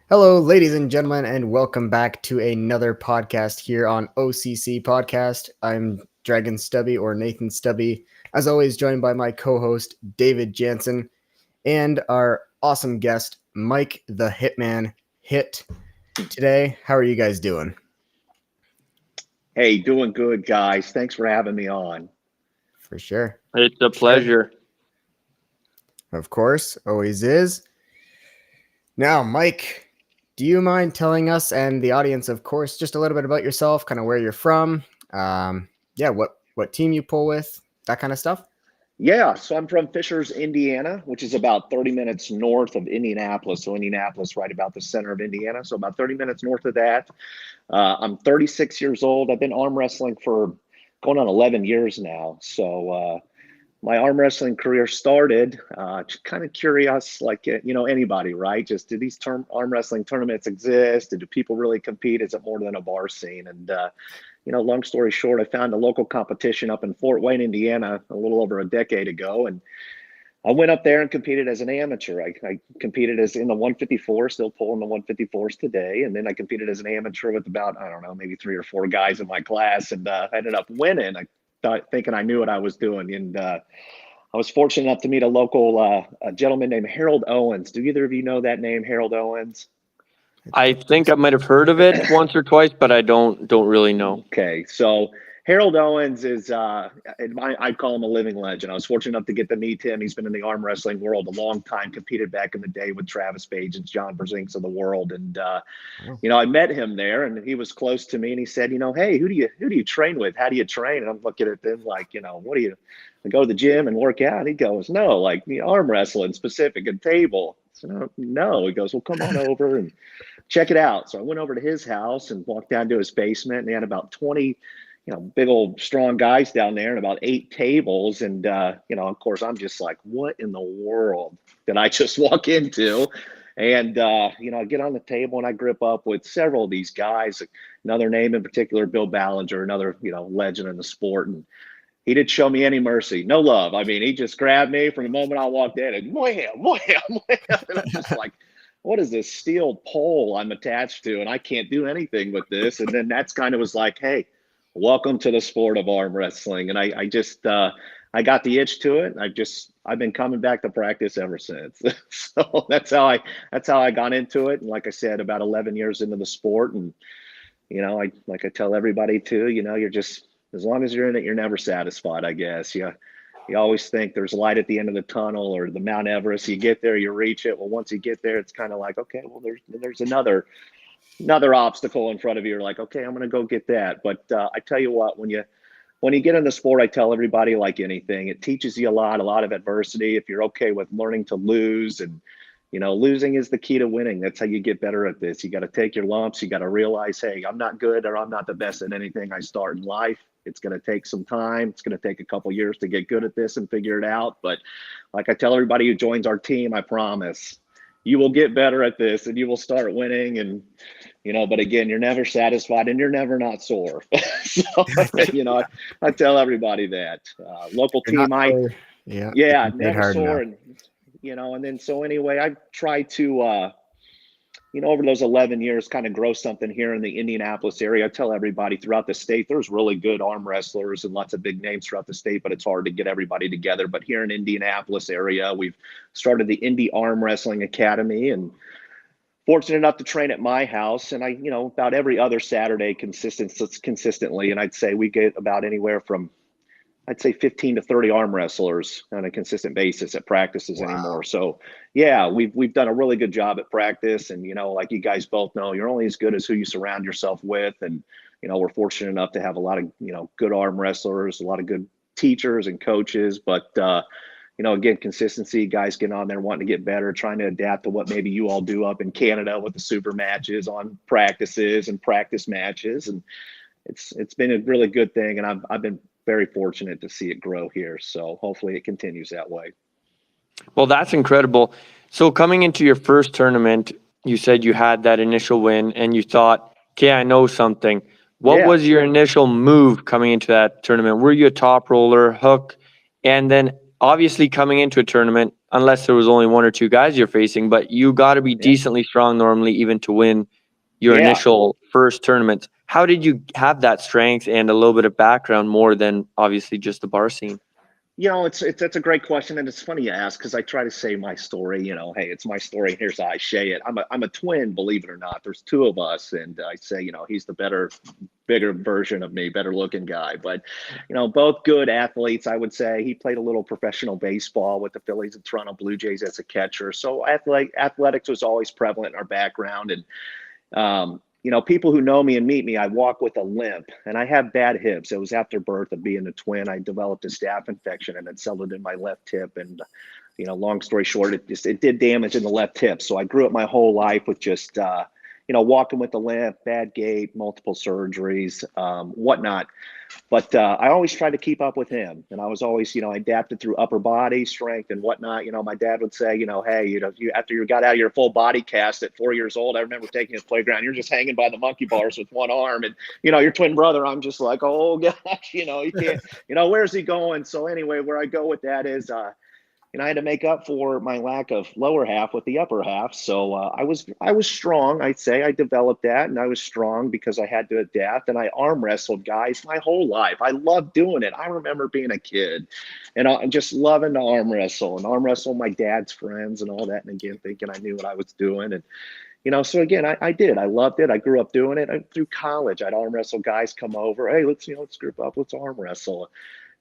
Hello, ladies and gentlemen, and welcome back to another podcast here on OCC Podcast. I'm Dragon Stubby or Nathan Stubby, as always, joined by my co host, David Jansen, and our awesome guest, Mike the Hittman Hitt. Today, how are you guys doing? Hey, doing good, guys. Thanks for having me on. For sure. It's a pleasure. Of course, always is. Now, Mike, do you mind telling us and the audience, of course, just a little bit about yourself, kind of where you're from? What team you pull with, that kind of stuff? Yeah, so I'm from Fishers, Indiana, which is about 30 minutes north of Indianapolis. So Indianapolis, right about the center of Indiana. So about 30 minutes north of that. I'm 36 years old. I've been arm wrestling for going on 11 years now. So my arm wrestling career started just kind of curious, like anybody, right? Just do these arm wrestling tournaments exist? Do people really compete? Is it more than a bar scene? And long story short, I found a local competition up in Fort Wayne, Indiana, a little over a decade ago, and I went up there and competed as an amateur. I competed as in the 154, still pulling the 154s today, and then I competed as an amateur with about, I don't know, maybe 3 or 4 guys in my class, and I ended up winning. I thought thinking I knew what I was doing, and I was fortunate enough to meet a local a gentleman named Harold Owens. Do either of you know that name, Harold Owens? I think I might have heard of it once or twice, but I don't really know. Okay, so Harold Owens is I'd call him a living legend. I was fortunate enough to get to meet him. He's been in the arm wrestling world a long time, competed back in the day with Travis Page and John Brzinks of the world. And I met him there, and he was close to me, and he said, hey, who do you train with? How do you train? And I'm looking at him like, what do you? I go to the gym and work out. He goes, no, like arm wrestling specific and table. So no, he goes, well, come on over and check it out. So I went over to his house and walked down to his basement, and he had about 20 big old strong guys down there and about 8 tables. And, of course, I'm just like, what in the world did I just walk into? And, I get on the table and I grip up with several of these guys. Another name in particular, Bill Ballinger, another, legend in the sport. And he didn't show me any mercy, no love. I mean, he just grabbed me from the moment I walked in and wham, wham, wham. And I'm just like, what is this steel pole I'm attached to? And I can't do anything with this. And then that's kind of was like, hey, welcome to the sport of arm wrestling. And I just I got the itch to it. I've been coming back to practice ever since. So that's how I got into it. And like I said, about 11 years into the sport. And I tell everybody too, you're just, as long as you're in it, you're never satisfied, I guess. You always think there's light at the end of the tunnel, or the Mount Everest. You get there, you reach it. Well, once you get there, it's kind of like, okay, well, there's another obstacle in front of you. You're like, okay, I'm going to go get that. But I tell you what, when you get in the sport, I tell everybody, like anything, it teaches you a lot of adversity. If you're okay with learning to lose, and losing is the key to winning. That's how you get better at this. You got to take your lumps. You got to realize, hey, I'm not good, or I'm not the best at anything I start in life. It's going to take some time. It's going to take a couple years to get good at this and figure it out. But like I tell everybody who joins our team, I promise you will get better at this and you will start winning. And, but again, you're never satisfied and you're never not sore. So, I tell everybody that local team, never sore. And, and then, so anyway, I try to, over those 11 years, kind of grow something here in the Indianapolis area. I tell everybody throughout the state, there's really good arm wrestlers and lots of big names throughout the state, but it's hard to get everybody together. But here in Indianapolis area, we've started the Indy Arm Wrestling Academy, and fortunate enough to train at my house. And I, about every other Saturday consistently. And I'd say we get about anywhere from, 15 to 30 arm wrestlers on a consistent basis at practices anymore. So yeah, we've done a really good job at practice. And, like you guys both know, you're only as good as who you surround yourself with. And, we're fortunate enough to have a lot of, good arm wrestlers, a lot of good teachers and coaches. But, again, consistency, guys getting on there, wanting to get better, trying to adapt to what maybe you all do up in Canada with the super matches on practices and practice matches. And it's been a really good thing. And I've been very fortunate to see it grow here. So hopefully it continues that way. Well, that's incredible. So coming into your first tournament, you said you had that initial win and you thought, okay, I know something. What was your initial move coming into that tournament? Were you a top roller, hook? And then obviously coming into a tournament, unless there was only one or two guys you're facing, but you got to be decently strong normally even to win your initial first tournament. How did you have that strength and a little bit of background more than obviously just the bar scene? It's that's a great question, and it's funny you ask because I try to say my story. Hey, it's my story. Here's how I say it. I'm a twin, believe it or not. There's two of us, and I say, he's the bigger version of me, better looking guy. But both good athletes. I would say he played a little professional baseball with the Phillies and Toronto Blue Jays as a catcher. So athletics was always prevalent in our background, and people who know me and meet me, I walk with a limp and I have bad hips. It was after birth of being a twin. I developed a staph infection and it settled in my left hip. And, long story short, it did damage in the left hip. So I grew up my whole life with just, walking with a limp, bad gait, multiple surgeries, whatnot. But I always tried to keep up with him. And I was always, I adapted through upper body strength and whatnot. My dad would say, hey, after you got out of your full body cast at 4 years old, I remember taking his playground, you're just hanging by the monkey bars with one arm. And, your twin brother, I'm just like, oh gosh, you can't, where's he going? So anyway, where I go with that is, I had to make up for my lack of lower half with the upper half. So I was strong. I'd say I developed that, and I was strong because I had to adapt. And I arm wrestled guys my whole life. I loved doing it. I remember being a kid, and just loving to arm wrestle my dad's friends and all that. And again, thinking I knew what I was doing. And so again, I did. I loved it. I grew up doing it. Through college, I'd arm wrestle guys come over. Hey, let's group up. Let's arm wrestle.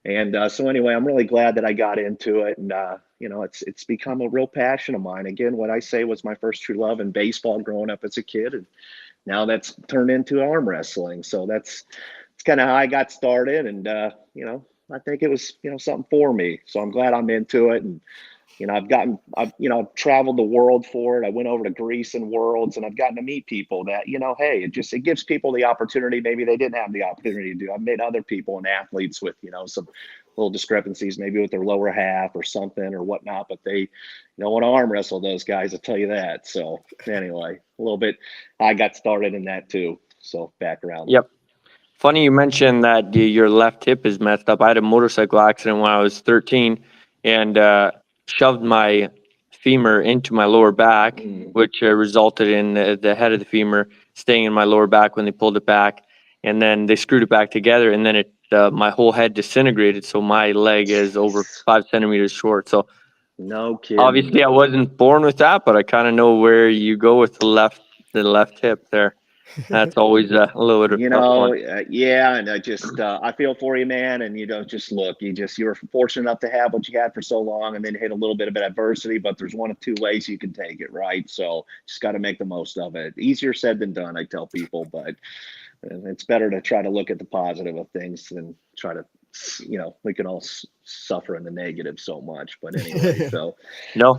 And so anyway, I'm really glad that I got into it, and it's become a real passion of mine. Again, what I say was my first true love in baseball growing up as a kid, and now that's turned into arm wrestling. So it's kind of how I got started, and I think it was something for me. So I'm glad I'm into it, and I've traveled the world for it. I went over to Greece and Worlds, and I've gotten to meet people that, hey, it gives people the opportunity maybe they didn't have the opportunity to do. I've met other people and athletes with, some little discrepancies maybe with their lower half or something or whatnot, but they want to arm wrestle those guys, I'll tell you that. So anyway, a little bit, I got started in that too. So background. Yep. Funny you mentioned that your left hip is messed up. I had a motorcycle accident when I was 13 and shoved my femur into my lower back, which resulted in the head of the femur staying in my lower back when they pulled it back. And then they screwed it back together, and then my whole head disintegrated. So my leg is over 5 centimeters short. So no kidding. Obviously I wasn't born with that, but I kind of know where you go with the left hip there. That's always a little bit of tough one. Yeah, and I feel for you, man. And just look, you were fortunate enough to have what you had for so long, and then hit a little bit of adversity. But there's one of two ways you can take it, right? So just got to make the most of it. Easier said than done, I tell people, but it's better to try to look at the positive of things than try to, we can all suffer in the negative so much. But anyway, so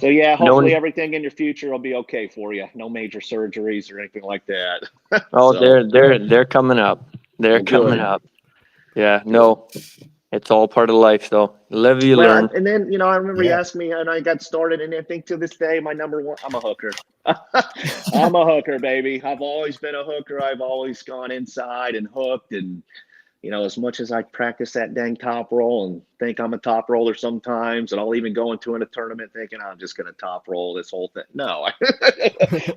yeah, hopefully everything in your future will be okay for you. No major surgeries or anything like that. Oh, they're coming up. They're coming up. Yeah, no, it's all part of life, though. Live, you learn. And then, I remember you asked me, and I got started, and I think to this day, my number one, I'm a hooker. I'm a hooker, baby. I've always been a hooker. I've always gone inside and hooked, and as much as I practice that dang top roll and think I'm a top roller sometimes, and I'll even go into a tournament thinking I'm just going to top roll this whole thing. No,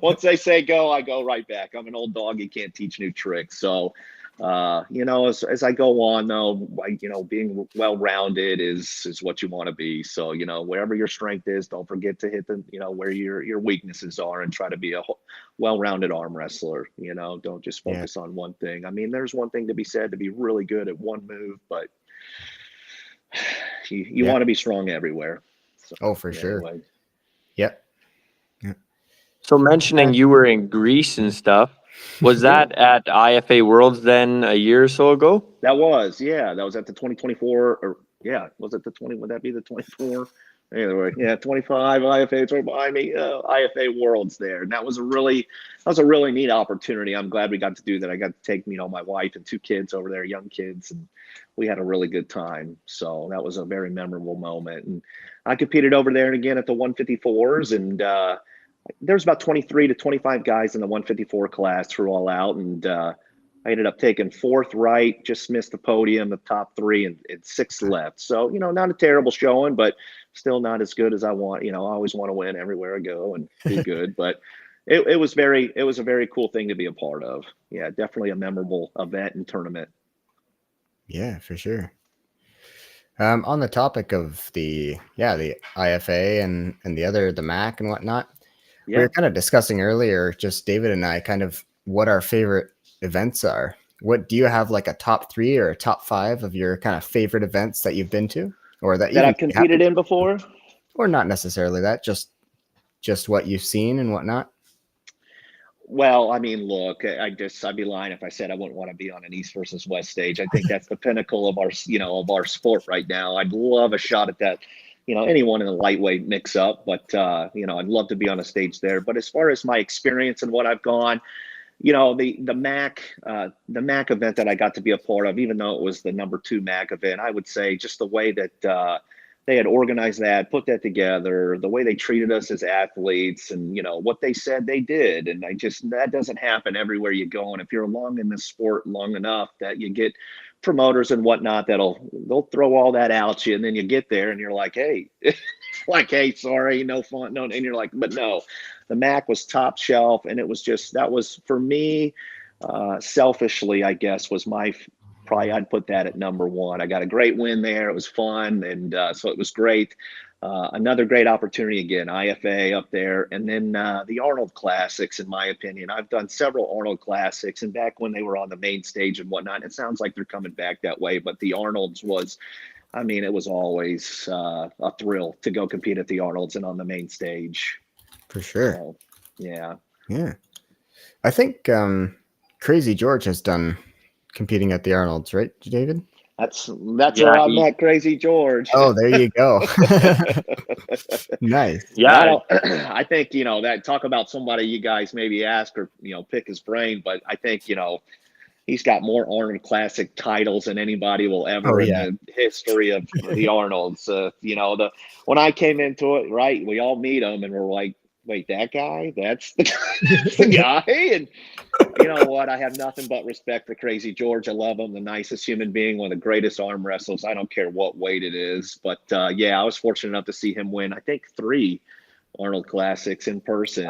once they say go, I go right back. I'm an old dog. You can't teach new tricks. So, as I go on though, being well-rounded is what you want to be. So, wherever your strength is, don't forget to hit where your weaknesses are and try to be a well-rounded arm wrestler. Don't just focus on one thing. I mean, there's one thing to be said to be really good at one move, but you want to be strong everywhere. So, for sure. Yep. So mentioning you were in Greece and stuff, was that at IFA Worlds then a year or so ago? That was at the 2024 was it the 20? Would that be the 24? Anyway, 25 IFA. It's right behind me. IFA Worlds there, and that was a really neat opportunity. I'm glad we got to do that. I got to take my wife and two kids over there, young kids, and we had a really good time. So that was a very memorable moment. And I competed over there and again at the 154s, and there's about 23 to 25 guys in the 154 class through all out, and I ended up taking fourth right, just missed the podium, the top three, and sixth left. So, not a terrible showing, but still not as good as I want. I always want to win everywhere I go and do good. But it was a very cool thing to be a part of. Yeah, definitely a memorable event and tournament. Yeah, for sure. On the topic of the IFA and the MAC and whatnot, we were kind of discussing earlier, just David and I, kind of what our favorite events are. What do you have, like a top 3 or a top 5 of your kind of favorite events that you've been to, or that I've competed in before, or not necessarily that, just what you've seen and whatnot? Well, I mean, look, I'd be lying if I said I wouldn't want to be on an East versus West stage. I think that's the pinnacle of our sport right now. I'd love a shot at that, anyone in the lightweight mix up, but I'd love to be on a stage there. But as far as my experience and what I've gone, the MAC event that I got to be a part of, even though it was the number 2 MAC event, I would say just the way that they had organized that, put that together, the way they treated us as athletes, and what they said they did, and that doesn't happen everywhere you go. And if you're long in this sport long enough, that you get promoters and whatnot they'll throw all that out you, and then you get there and you're like, hey, sorry, no fun, no, and you're like, but no, the MAC was top shelf, and that was for me, selfishly, I guess, was probably I'd put that at number 1. I got a great win there. It was fun, and so it was great. Another great opportunity again, IFA up there, and then the Arnold Classics. In my opinion, I've done several Arnold Classics, and back when they were on the main stage and whatnot, it sounds like they're coming back that way. But the Arnold's was, it was always a thrill to go compete at the Arnold's and on the main stage. For sure. So, yeah. I think Crazy George has done competing at the Arnold's, right, David? That's where I met Crazy George. Oh, there you go. Nice. Yeah, I think that, talk about somebody you guys maybe ask or pick his brain, but I think he's got more Arnold Classic titles than anybody will ever in the history of the Arnold's. When I came into it, right, we all meet him and we're like, wait, that guy? That's the guy? And you know what? I have nothing but respect for Crazy George. I love him. The nicest human being, one of the greatest arm wrestlers. I don't care what weight it is. But I was fortunate enough to see him win, I think, 3 Arnold Classics in person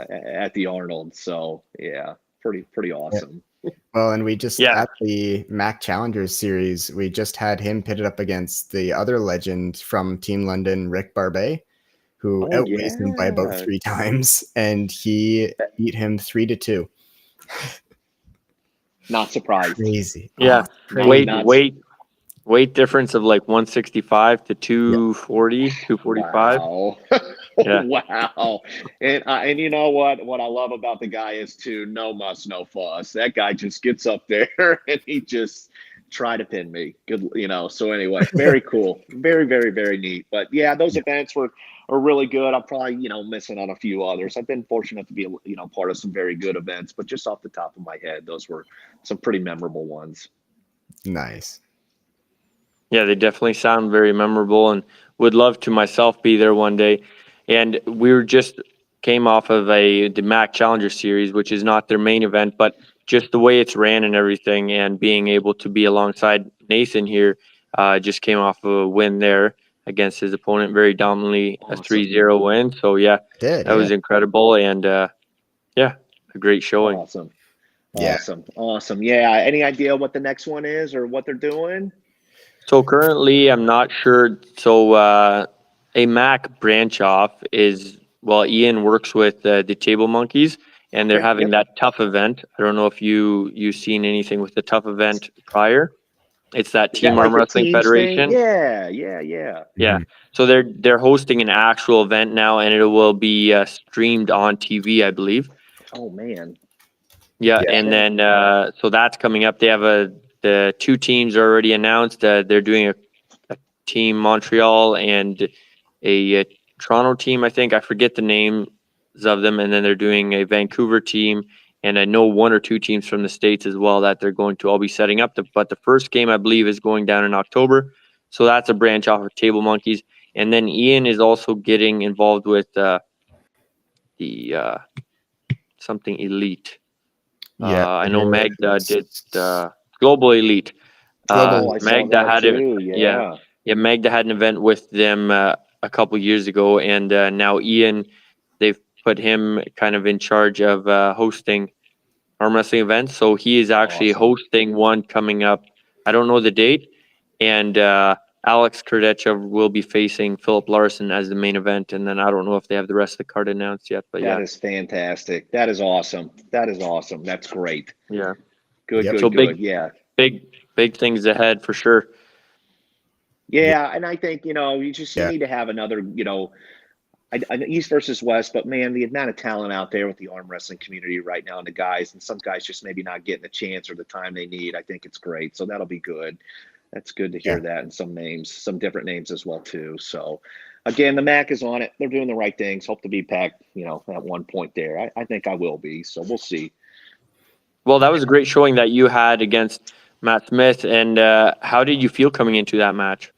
at the Arnold. So, yeah, pretty awesome. Yeah. Well, and we just, at the MAC Challengers Series, we just had him pitted up against the other legend from Team London, Rick Barbet, who outweighs him by about 3 times, and he beat him 3-2. Not surprised. Crazy. Yeah. Weight difference of like 165 to 240, 245. Wow. Yeah. Wow. And you know what I love about the guy is too, no muss, no fuss. That guy just gets up there and he just try to pin me. Good, so anyway, very cool. Very, very, very neat. But yeah, those events are really good. I'm probably, missing on a few others. I've been fortunate to be, part of some very good events, but just off the top of my head, those were some pretty memorable ones. Nice. Yeah, they definitely sound very memorable, and would love to myself be there one day. And we just came off of the MAC Challenger Series, which is not their main event, but just the way it's ran and everything, and being able to be alongside Nathan here, just came off of a win there against his opponent, very dominantly, a 3-0 win. So that was incredible, and a great showing. Awesome. Yeah. Any idea what the next one is or what they're doing? So currently, I'm not sure. So a MAC branch off is, Ian works with the Table Monkeys, and they're having that tough event. I don't know if you've seen anything with the tough event prior. It's that Team Arm Wrestling Federation. Yeah. Yeah. So they're hosting an actual event now, and it will be streamed on TV, I believe. Oh man. Yeah, and then so that's coming up. They have the 2 teams are already announced. They're doing a team Montreal and a Toronto team. I think I forget the names of them, and then they're doing a Vancouver team. And I know 1 or 2 teams from the States as well that they're going to all be setting up. But the first game, I believe, is going down in October. So that's a branch off of Table Monkeys. And then Ian is also getting involved with the something Elite. I know the Magda did Global Elite. global. Oh, I saw Magda that had it. too. Yeah, Yeah. yeah. Magda had an event with them a couple years ago, and now Ian, they've put him kind of in charge of hosting arm wrestling events. So he is actually Awesome. hosting one coming up. I don't know the date, and Alex Kurdecha will be facing Philip Larson as the main event, and then I don't know if they have the rest of the card announced yet. But That yeah, is fantastic. That is awesome. That is awesome. That's great. yeah. Good, Yep. So good, big, good. Yeah. big things ahead for sure. Yeah. And I think, you Yeah. need to have another, East versus West, but man, the amount of talent out there with the arm wrestling community right now and the guys, and some guys just maybe not getting the chance or the time they need. I think it's great. So that'll be good. That's good to hear Yeah. that. And some different names as well, too. So again, the MAC is on it. They're doing the right things. Hope to be packed, at one point there. I think I will be. So we'll see. Well, that was a great showing that you had against Matt Smith. And how did you feel coming into that match?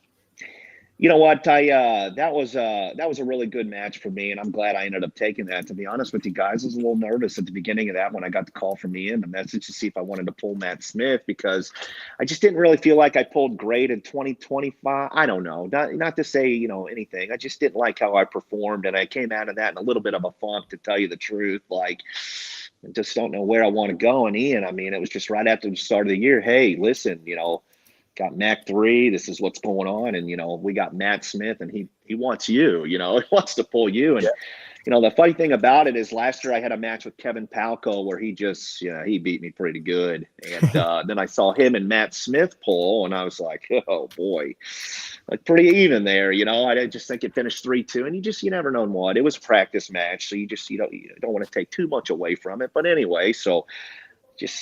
You know what? That was a really good match for me, and I'm glad I ended up taking that. To be honest with you guys, I was a little nervous at the beginning of that when I got the call from Ian, the message to see if I wanted to pull Matt Smith, because I just didn't really feel like I pulled great in 2025. I don't know, not to say anything. I just didn't like how I performed, and I came out of that in a little bit of a funk, to tell you the truth. Like, I just don't know where I want to go. And Ian, I mean, it was just right after the start of the year. Hey, listen, got Mac 3. This is what's going on. And, we got Matt Smith, and he wants you, he wants to pull you. And, the funny thing about it is last year I had a match with Kevin Palco where he just, he beat me pretty good. And then I saw him and Matt Smith pull, and I was like, oh boy, like pretty even there. I just think it finished 3-2, and you never know what. It was a practice match. So you don't want to take too much away from it. But anyway, so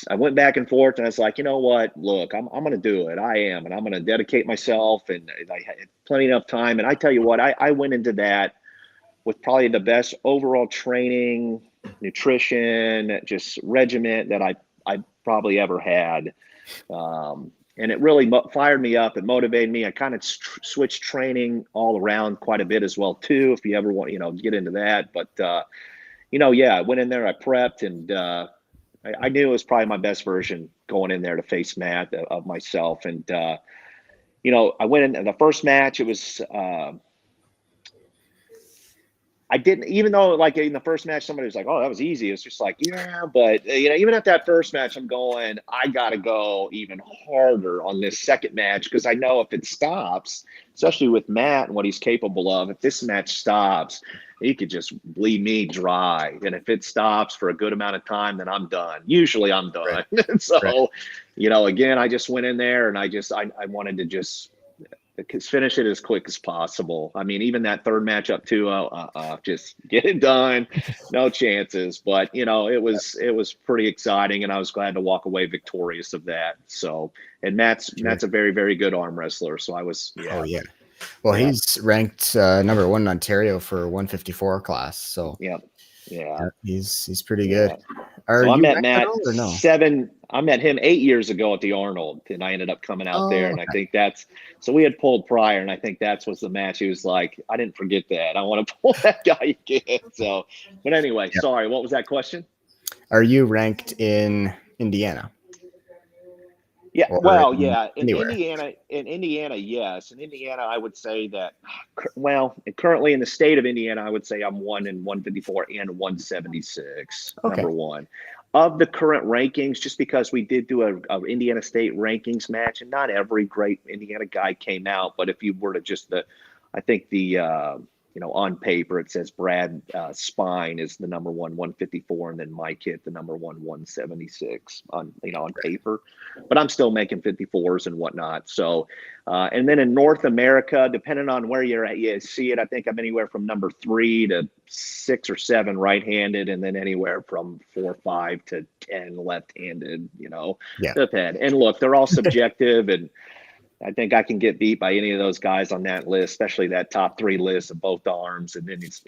I went back and forth, and I was like, you know what? Look, I'm going to do it. I am, and I'm going to dedicate myself, and I had plenty enough time. And I tell you what, I went into that with probably the best overall training, nutrition, just regiment that I probably ever had. And it really fired me up and motivated me. I kind of switched training all around quite a bit as well too, if you ever want, get into that. But, I went in there, I prepped, and I knew it was probably my best version going in there to face Matt of myself. And, I went in the first match. It was, I didn't, even though like in the first match, somebody was like, oh, that was easy. It's just like, yeah, but even at that first match, I'm going, I got to go even harder on this second match. Cause I know if it stops, especially with Matt and what he's capable of, if this match stops, he could just bleed me dry. And if it stops for a good amount of time, then I'm done. Usually I'm done. Right. So, right. Again, I just went in there, and I wanted to just finish it as quick as possible. I mean, even that third matchup too, just get it done. No chances. But, it was pretty exciting, and I was glad to walk away victorious of that. So, and Matt's a very, very good arm wrestler. So I was, Oh, yeah. Well, he's ranked number 1 in Ontario for 154 class. So yeah, he's pretty good. So I met Matt I met him 8 years ago at the Arnold, and I ended up coming out there. And I think so we had pulled prior, and I think that was the match. He was like, I didn't forget that. I want to pull that guy again. So, but anyway, sorry. What was that question? Are you ranked in Indiana? Yeah, well, yeah, in anywhere? Indiana, yes. In Indiana, I would say that, currently in the state of Indiana, I would say I'm 1 in 154 and 176, number 1. Of the current rankings, just because we did do a Indiana State rankings match, and not every great Indiana guy came out, but if you were to I think on paper it says Brad Spine is the number 1, 154, and then Mike Hitt the number 1, 176 on paper. But I'm still making 54s and whatnot. So, and then in North America, depending on where you're at, you see it. I think I'm anywhere from number 3 to 6 or 7 right-handed, and then anywhere from 4 or 5 to 10 left-handed. Depend. And look, they're all subjective, and I think I can get beat by any of those guys on that list, especially that top 3 list of both arms. And then it's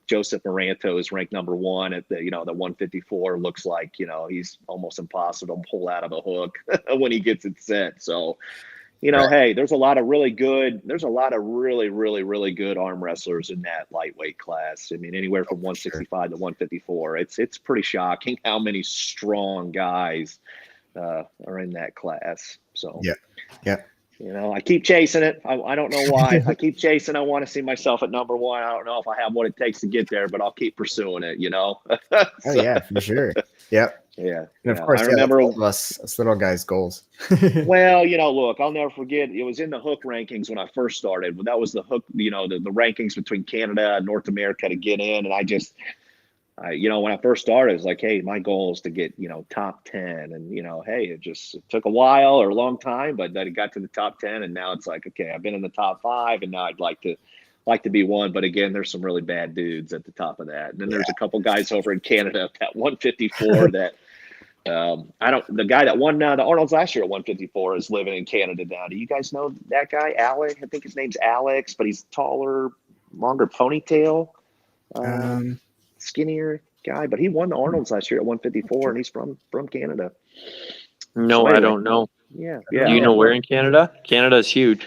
Joseph Moranto is ranked number 1 at the 154. Looks like he's almost impossible to pull out of a hook when he gets it set. So, You know, Right. hey, there's a lot of really, really good arm wrestlers in that lightweight class. I mean, anywhere from For sure. 165 to 154. It's pretty shocking how many strong guys are in that class. So, Yeah. Yeah. you know, I keep chasing it. I don't know why. I keep chasing. I want to see myself at number one. I don't know if I have what it takes to get there, but I'll keep pursuing it, you know? Oh yeah, for sure. Yep. Yeah. And of Yeah. I course, yeah, that's remember all of us little guys' goals. Well, you know, look, I'll never forget. It was in the Hook rankings when I first started. But that was the Hook, you know, the rankings between Canada and North America to get in. And you know, when I first started, it was like, hey, my goal is to get, you know, top 10. And, you know, hey, it took a while or a long time, but then it got to the top 10. And now it's like, okay, I've been in the top 5, and now I'd like to be one. But again, there's some really bad dudes at the top of that. And then there's a couple guys over in Canada at 154 that. The guy that won the Arnold's last year at 154 is living in Canada now. Do you guys know that guy, Alex? I think his name's Alex, but he's taller, longer ponytail, Um, skinnier guy. But he won the Arnold's last year at 154, and he's from Canada. No, So I anyway, don't know. yeah. Do you know where in Canada? Canada's huge.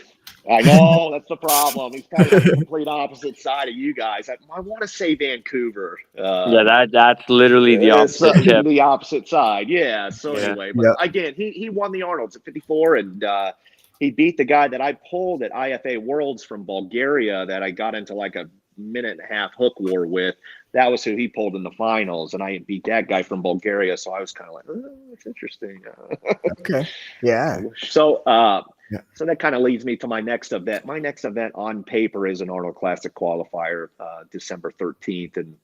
I know that's the problem. He's kind of on the complete opposite side of you guys. I want to say Vancouver. Yeah, that's literally the It's opposite tip. the opposite side. Yeah. So Yeah. anyway, but Yep. again, he won the Arnold's at 54, and he beat the guy that I pulled at IFA Worlds from Bulgaria that I got into like a minute and a half hook war with. That was who he pulled in the finals, and I beat that guy from Bulgaria. So I was kind of like, oh, that's interesting. Okay. Yeah. So Yeah. so that kind of leads me to my next event. My next event on paper is an Arnold Classic qualifier, December 13th, and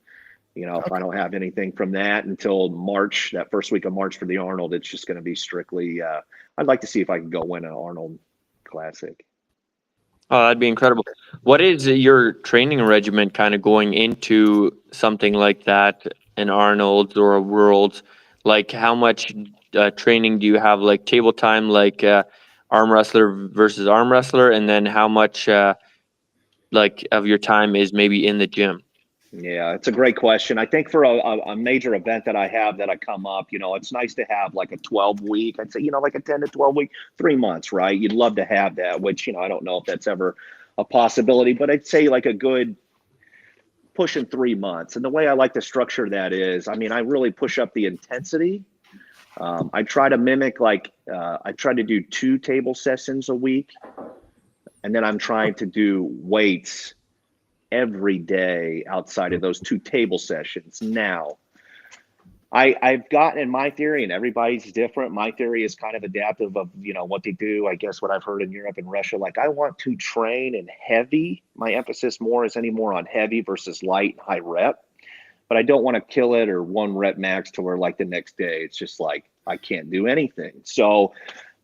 you know, if I don't have anything from that until March, that first week of March for the Arnold, it's just going to be strictly. I'd like to see if I can go win an Arnold Classic. Oh, that'd be incredible. What is your training regimen kind of going into something like that, an Arnold's or a World's? Like, how much training do you have, like table time, like arm wrestler versus arm wrestler, and then how much like of your time is maybe in the gym? Yeah, it's a great question. I think for a major event that I have that I come up, you know, it's nice to have like a 12-week. I'd say, you know, like a 10 to 12-week, 3 months, right? You'd love to have that, which, you know, I don't know if that's ever a possibility, but I'd say like a good pushing 3 months. And the way I like to structure that is, I mean, I really push up the intensity. I try to mimic I try to do 2 table sessions a week, and then I'm trying to do weights every day outside of those 2 table sessions. Now, I've gotten in my theory, and everybody's different. My theory is kind of adaptive of, you know, what they do. I guess what I've heard in Europe and Russia, like I want to train in heavy. My emphasis more is any more on heavy versus light and high rep, but I don't want to kill it or 1 rep max to where like the next day, it's just like, I can't do anything. So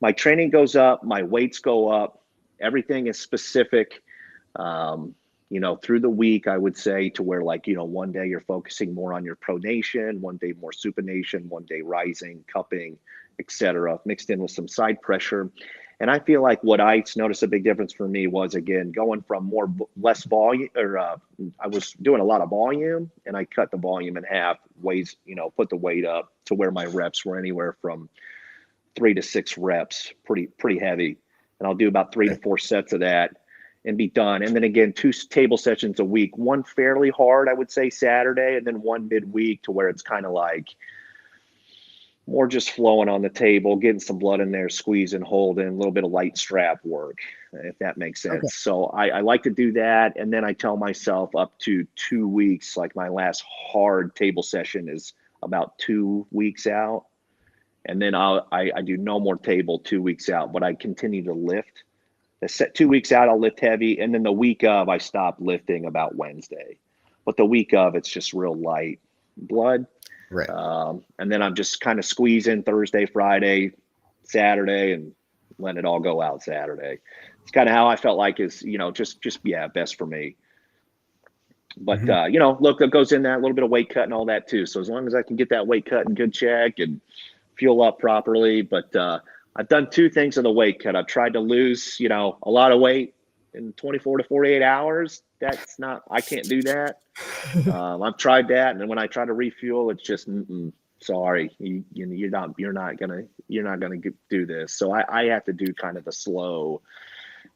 my training goes up, my weights go up, everything is specific. You know, through the week, I would say to where like, you know, one day you're focusing more on your pronation, one day more supination, one day rising, cupping, etc., mixed in with some side pressure. And I feel like what I noticed a big difference for me was, again, going from less volume, or I was doing a lot of volume, and I cut the volume in half, weighs, you know, put the weight up to where my reps were anywhere from 3 to 6 reps, pretty heavy. And I'll do about 3 to 4 sets of that and be done. And then again, 2 table sessions a week, one fairly hard, I would say Saturday, and then one midweek to where it's kind of like more just flowing on the table, getting some blood in there, squeezing, holding, a little bit of light strap work, if that makes sense. Okay. So I like to do that. And then I tell myself up to 2 weeks, like my last hard table session is about 2 weeks out. And then I do no more table 2 weeks out, but I continue to lift. The set 2 weeks out, I'll lift heavy, and then the week of, I stop lifting about Wednesday. But the week of, it's just real light blood. Right. And then I'm just kind of squeezing Thursday, Friday, Saturday, and letting it all go out Saturday. It's kind of how I felt like is, you know, just best for me. But you know, look, that goes in that, a little bit of weight cut and all that too. So as long as I can get that weight cut in good check and fuel up properly, but I've done 2 things in the weight cut. I've tried to lose, you know, a lot of weight in 24 to 48 hours. That's not, I can't do that. I've tried that. And then when I try to refuel, it's just, sorry, you're not gonna do this. So I have to do kind of the slow,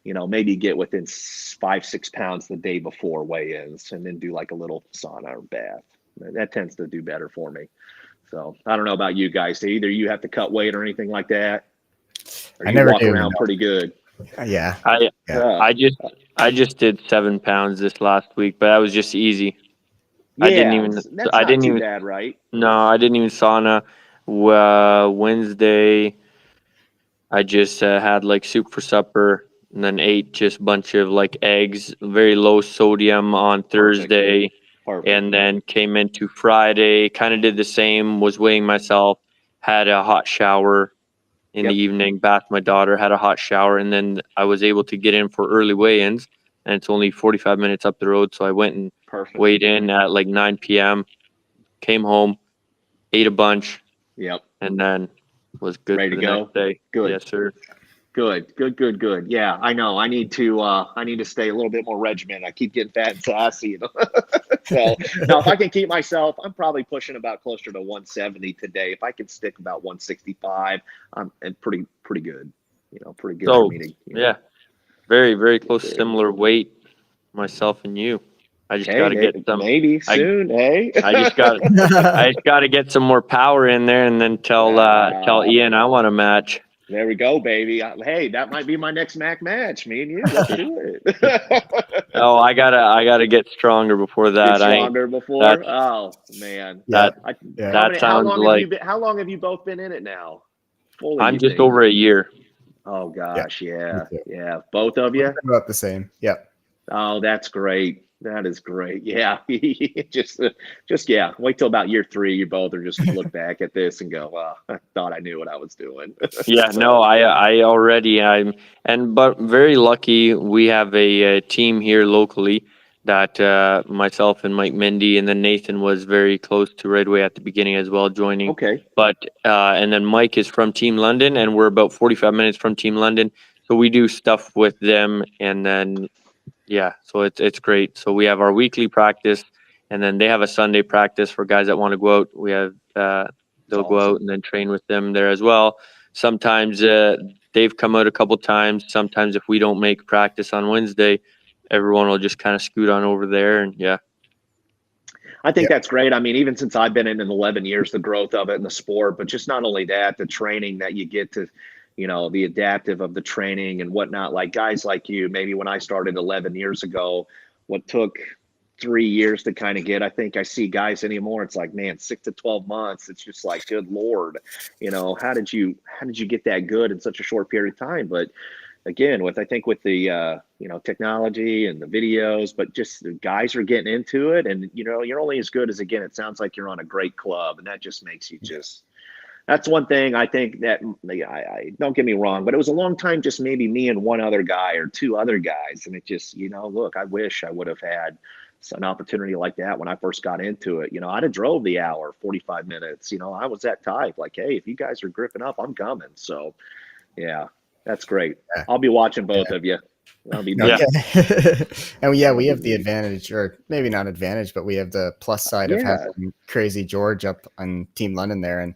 maybe get within 5-6 pounds the day before weigh-ins, and then do like a little sauna or bath. That tends to do better for me. So I don't know about you guys. So either you have to cut weight or anything like that, or I you never walk do, around no. pretty good. Yeah. I just did 7 pounds this last week, but that was just easy. Yeah, that's I not didn't too even bad, right? No, I didn't even sauna. Wednesday, I just had like soup for supper, and then ate just a bunch of like eggs, very low sodium on Thursday. Perfect. And then came into Friday, kind of did the same, was weighing myself, had a hot shower in the evening, bathed my daughter, had a hot shower, and then I was able to get in for early weigh-ins, and it's only 45 minutes up the road, so I went and weighed in at like 9 p.m., came home, ate a bunch, and then was good Ready for to the go? next day. Good. Yes, sir. Good. Yeah, I know. I need to stay a little bit more regimented. I keep getting fat and sassy, So now, if I can keep myself, I'm probably pushing about closer to 170 today. If I can stick about 165, I'm pretty good. Pretty good for me to. Yeah, very, very close, similar weight, myself and you. I just got to get some. Maybe soon, hey. I just got to get some more power in there, and then tell Ian I want to match. There we go, baby. Hey, that might be my next MAC match. Me and you, let's do it. Oh, I gotta get stronger before that. Get stronger before? Oh man. How long have you both been in it now? Fully, I'm just over a year. Oh gosh, yeah. Both of you? About the same. Yep. Oh, that's great. That is great. Yeah. just wait till about year 3. You both are just look back at this and go, well, I thought I knew what I was doing. Yeah, no, I already but very lucky we have a team here locally that myself and Mike Mindy, and then Nathan was very close to right away at the beginning as well, joining. Okay. But and then Mike is from Team London, and we're about 45 minutes from Team London, so we do stuff with them, and then so it's great. So we have our weekly practice, and then they have a Sunday practice for guys that want to go out. We have they'll go out and then train with them there as well. Sometimes they've come out a couple times. Sometimes if we don't make practice on Wednesday, everyone will just kind of scoot on over there, and I think that's great. I mean, even since I've been in 11 years, the growth of it in the sport, but just not only that, the training that you get to, the adaptive of the training and whatnot. Like guys like you, maybe when I started 11 years ago, what took 3 years to kind of get, I think I see guys anymore. It's like, man, 6 to 12 months. It's just like, good Lord, how did you get that good in such a short period of time? But again, with the technology and the videos, but just the guys are getting into it, and you're only as good as, again, it sounds like you're on a great club, and that just makes you that's one thing I think that I don't get me wrong, but it was a long time, just maybe me and one other guy or 2 other guys. And it just, look, I wish I would have had an opportunity like that when I first got into it. I'd have drove the hour, 45 minutes. I was that type, like, hey, if you guys are gripping up, I'm coming. So yeah, that's great. I'll be watching both of you. I'll be And we have the advantage, or maybe not advantage, but we have the plus side of having Crazy George up on Team London there. And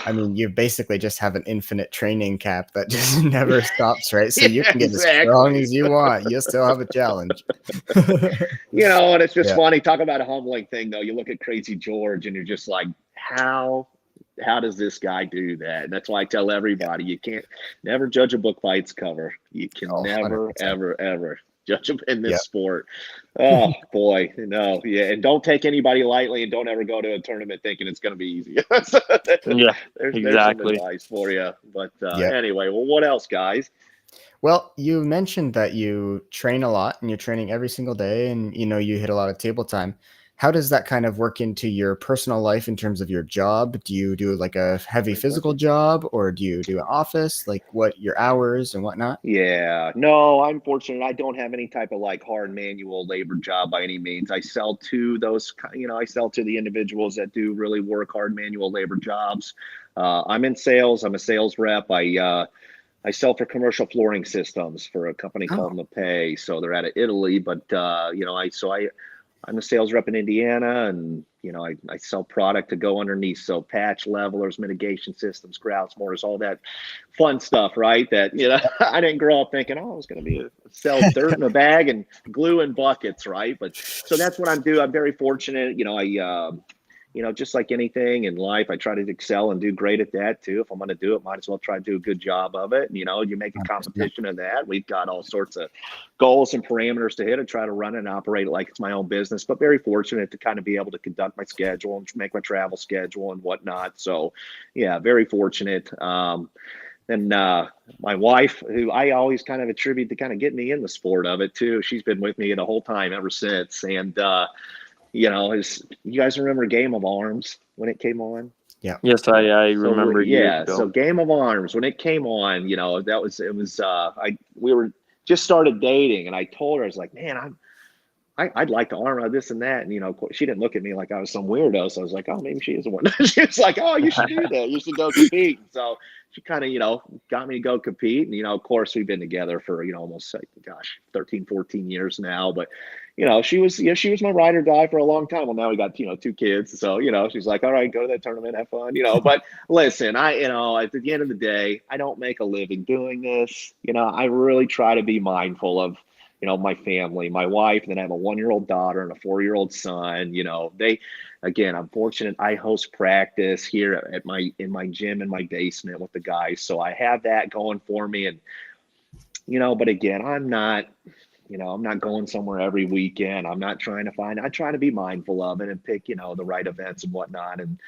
I mean, you basically just have an infinite training cap that just never stops, right? So you can get as strong as you want. You still have a challenge. And it's just funny. Talk about a humbling thing, though. You look at Crazy George and you're just like, how does this guy do that? And that's why I tell everybody, you can't never judge a book by its cover. You can never, 100%. ever judge them in this sport. Oh boy, no, and don't take anybody lightly, and don't ever go to a tournament thinking it's going to be easy. There's some advice for you. But anyway, well, what else, guys? Well, you mentioned that you train a lot, and you're training every single day, and you hit a lot of table time. How does that kind of work into your personal life in terms of your job? Do you do like a heavy physical job, or do you do an office? Like what your hours and whatnot? Yeah, no, I'm fortunate. I don't have any type of like hard manual labor job by any means. I sell to those, I sell to the individuals that do really work hard manual labor jobs. I'm in sales. I'm a sales rep. I sell for commercial flooring systems for a company called Mapei. So they're out of Italy, but I'm a sales rep in Indiana, and I sell product to go underneath. So patch levelers, mitigation systems, grouts, mortars, all that fun stuff, right? That I didn't grow up thinking, oh, I was going to sell dirt in a bag and glue in buckets, right? But so that's what I'm doing. I'm very fortunate. Just like anything in life, I try to excel and do great at that too. If I'm going to do it, might as well try to do a good job of it. You make a competition of that. We've got all sorts of goals and parameters to hit and try to run and operate like it's my own business, but very fortunate to kind of be able to conduct my schedule and make my travel schedule and whatnot. So yeah, very fortunate. And my wife, who I always kind of attribute to kind of getting me in the sport of it too. She's been with me the whole time ever since. And, you guys remember Game of Arms when it came on? Yeah. Yes, I remember. So Game of Arms, when it came on, we were just started dating, and I told her, I was like, man, I'd like to arm this and that. And, she didn't look at me like I was some weirdo. So I was like, oh, maybe she is one. She was like, oh, you should do that. You should go compete. And so she kind of, got me to go compete. And, of course, we've been together for, almost, 13, 14 years now. But, she was my ride or die for a long time. Well, now we got, 2 kids. So, she's like, all right, go to that tournament, have fun, But listen, at the end of the day, I don't make a living doing this. I really try to be mindful of, my family, my wife, and then I have a 1-year-old daughter and a 4-year-old son. I'm fortunate. I host practice here in my gym in my basement with the guys. So I have that going for me. And, but again, I'm not going somewhere every weekend. I'm not trying to I try to be mindful of it and pick, the right events and whatnot. And,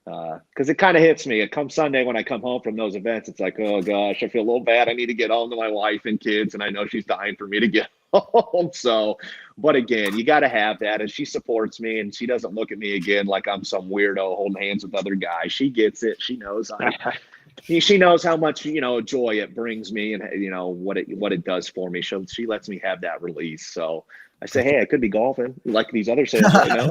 because it kind of hits me. It comes Sunday when I come home from those events. It's like, oh gosh, I feel a little bad. I need to get home to my wife and kids, and I know she's dying for me to get home. So, but again, you got to have that, and she supports me, and she doesn't look at me again like I'm some weirdo holding hands with other guys. She gets it. She knows she knows how much joy it brings me, and what it does for me. She lets me have that release. So I say, hey, I could be golfing like these other sales right now.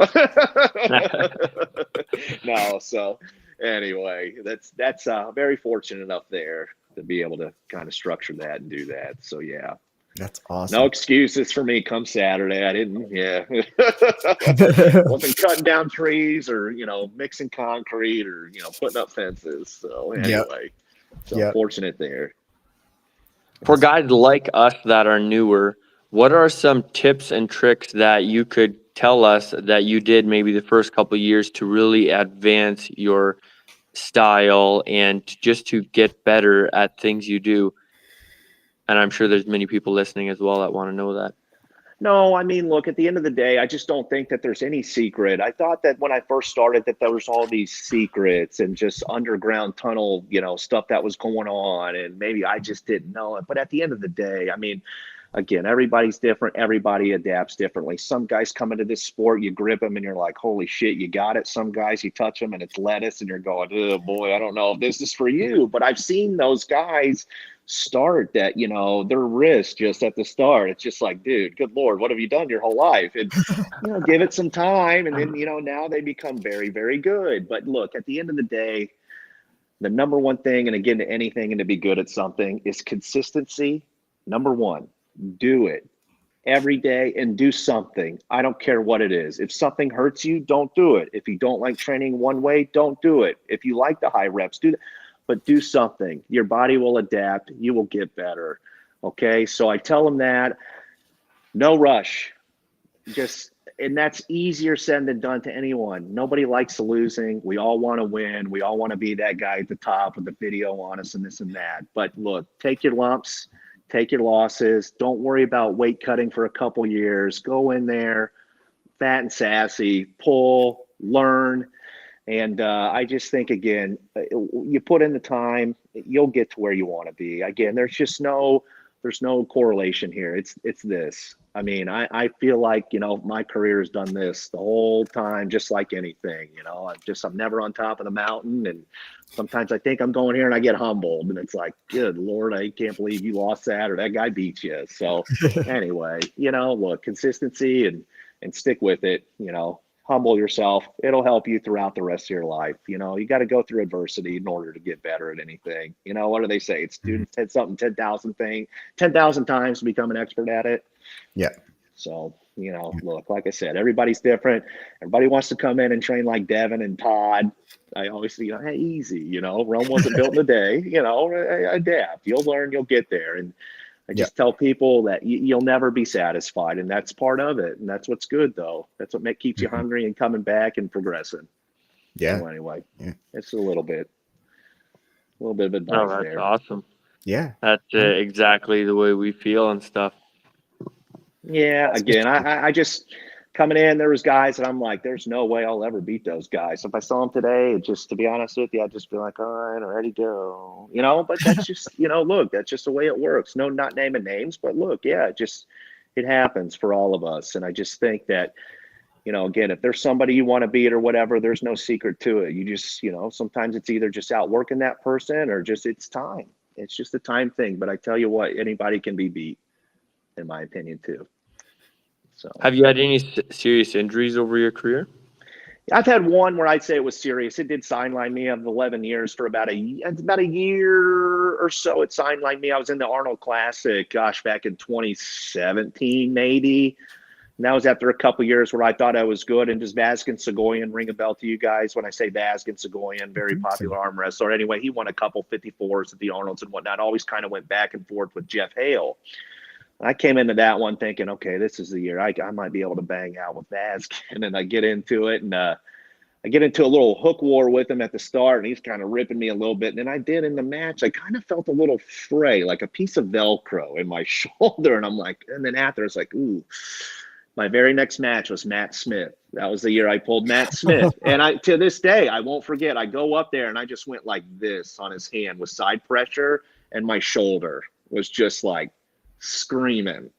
No, so anyway, that's very fortunate enough there to be able to kind of structure that and do that. So yeah. That's awesome. No excuses for me come Saturday. I didn't, wasn't cutting down trees or, mixing concrete or, putting up fences. So anyway, fortunate there. For guys like us that are newer, what are some tips and tricks that you could tell us that you did maybe the first couple of years to really advance your style and just to get better at things you do? And I'm sure there's many people listening as well that want to know that. No, I mean, look, at the end of the day, I just don't think that there's any secret. I thought that when I first started that there was all these secrets and just underground tunnel, stuff that was going on, and maybe I just didn't know it. But at the end of the day, I mean, again, everybody's different. Everybody adapts differently. Some guys come into this sport, you grip them and you're like, holy shit, you got it. Some guys, you touch them and it's lettuce and you're going, oh boy, I don't know if this is for you. But I've seen those guys start that, their wrist just at the start. It's just like, dude, good Lord, what have you done your whole life? And, give it some time. And then, now they become very, very good. But look, at the end of the day, the number one thing, and again, to anything and to be good at something, is consistency. Number one. Do it every day and do something. I don't care what it is. If something hurts you, don't do it. If you don't like training one way, don't do it. If you like the high reps, do that. But do something. Your body will adapt. You will get better. Okay. So I tell them that. No rush. And that's easier said than done to anyone. Nobody likes losing. We all want to win. We all want to be that guy at the top with the video on us and this and that. But look, take your lumps. Take your losses. Don't worry about weight cutting for a couple years. Go in there, fat and sassy, pull, learn. And I just think, again, you put in the time, you'll get to where you want to be. Again, there's no correlation here. It's this. I mean, I feel like, my career has done this the whole time, just like anything, I'm never on top of the mountain. And sometimes I think I'm going here and I get humbled and it's like, good Lord, I can't believe you lost that or that guy beat you. So anyway, look, consistency and stick with it, humble yourself. It'll help you throughout the rest of your life. You got to go through adversity in order to get better at anything. What do they say? Students said something 10,000 times to become an expert at it. Yeah. So look, like I said, everybody's different. Everybody wants to come in and train like Devin and Todd. I always say, hey, easy, Rome wasn't built in a day, adapt. You'll learn, you'll get there. And I just tell people that you'll never be satisfied, and that's part of it. And that's what's good, though. That's what keeps you hungry and coming back and progressing. Yeah. So anyway, it's a little bit of advice No, that's there. awesome. Yeah. That's exactly the way we feel and stuff. Yeah. Again, I just coming in, there was guys that I'm like, there's no way I'll ever beat those guys. If I saw them today, to be honest with you, I'd just be like, all right, already go, but that's just, look, that's just the way it works. No, not naming names, but look, yeah, it happens for all of us. And I just think that, again, if there's somebody you want to beat or whatever, there's no secret to it. You just, sometimes it's either just outworking that person or just it's time. It's just a time thing. But I tell you what, anybody can be beat, in my opinion, too. So, have you had any serious injuries over your career? I've had one where I'd say it was serious. It did sideline me. Of 11 years for about a year or so. It sidelined me. I was in the Arnold Classic, back in 2017, maybe. And that was after a couple years where I thought I was good. And does Vazgen Segoyan ring a bell to you guys? When I say Vazgen Segoyan, very popular arm wrestler. Anyway, he won a couple 54s at the Arnolds and whatnot. Always kind of went back and forth with Jeff Hale. I came into that one thinking, okay, this is the year I might be able to bang out with Vazgen. And then I get into it, and I get into a little hook war with him at the start, and he's kind of ripping me a little bit. And then I did in the match, I kind of felt a little fray, like a piece of Velcro in my shoulder. And I'm like, and then after it's like, ooh. My very next match was Matt Smith. That was the year I pulled Matt Smith. And to this day, I won't forget, I go up there and I just went like this on his hand with side pressure, and my shoulder was just like screaming.